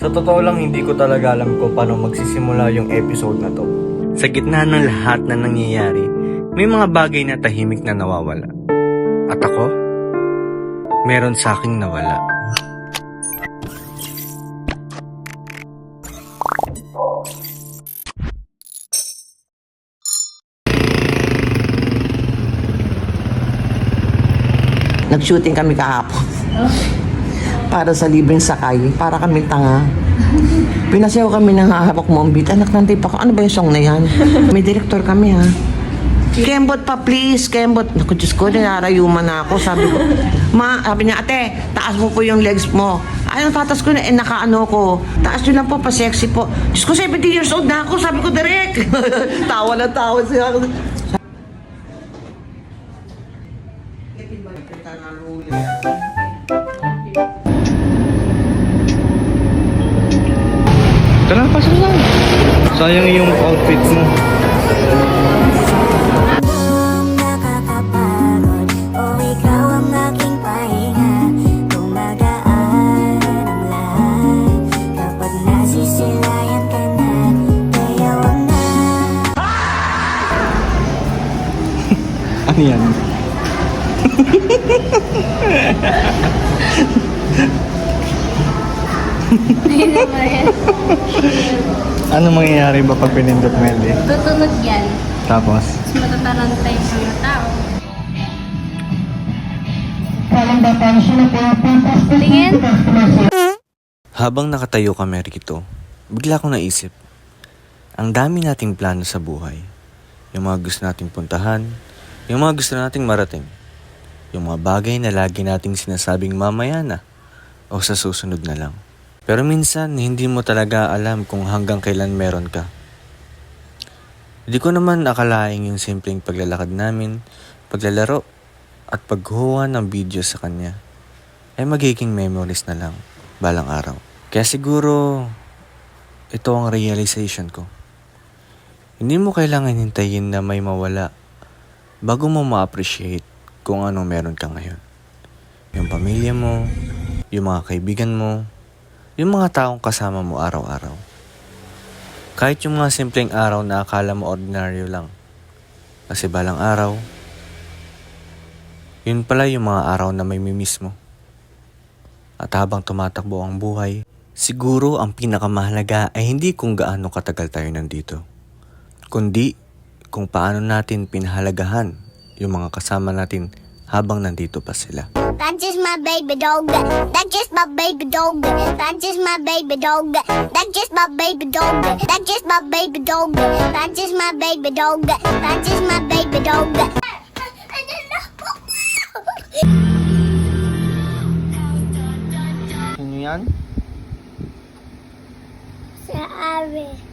Sa totoo lang, hindi ko talaga alam kung paano magsisimula yung episode na to. Sa gitna ng lahat na nangyayari, may mga bagay na tahimik na nawawala. At ako, meron sa aking nawala. Nag-shooting kami kahapon. Para sa libreng sakay. Para kami tanga. Pinasayaw kami ng hahapok mo ang beat. Anak ng tape ako. Ano ba yung song na yan? May director kami ha. Kembot pa please, Kembot. Naku Diyos ko, narayuman na ako. Sabi ko, sabi niya, ate, taas mo po yung legs mo. Ay, ang tatas ko na, nakaano ko. Taas nyo lang po, pa-sexy po. Diyos ko, 17 years old na ako. Sabi ko, direct. Tawa na tawa siya. Tara, pasok na. Sayang yung outfit mo. Nakakapagod o ikaw ang aking pahinga. Tumagaan ang lahat kapag nasisilayan ka na. Kaya wag na. Ano yan? Ano mangyayari ba pag pinindot mo yan? Tutunog yan. Tapos? Mas matatarantay sa mga tao. Tingin? Habang nakatayo kami rito, bigla akong naisip, ang dami nating plano sa buhay. Yung mga gusto nating puntahan, yung mga gusto nating marating, yung mga bagay na lagi nating sinasabing mamaya na o sa susunod na lang. Pero minsan, hindi mo talaga alam kung hanggang kailan meron ka. Hindi ko naman akalaing yung simpleng paglalakad namin, paglalaro, at paghuha ng video sa kanya ay magiging memories na lang balang araw. Kaya siguro, ito ang realization ko. Hindi mo kailangan hintayin na may mawala bago mo ma-appreciate kung anong meron ka ngayon. Yung pamilya mo, yung mga kaibigan mo, yung mga taong kasama mo araw-araw. Kahit yung mga simpleng araw na akala mo ordinaryo lang. Kasi balang araw, yun pala yung mga araw na may mimiss mo. At habang tumatakbo ang buhay, siguro ang pinakamahalaga ay hindi kung gaano katagal tayo nandito, kundi kung paano natin pinahalagahan yung mga kasama natin habang nandito pa sila. That's just my baby dog. That's just my baby dog. That's just my baby dog. That's just my baby dog. That's just my baby dog. That's just my baby dog. That's just my baby dog. Ano yan? Sa Ari.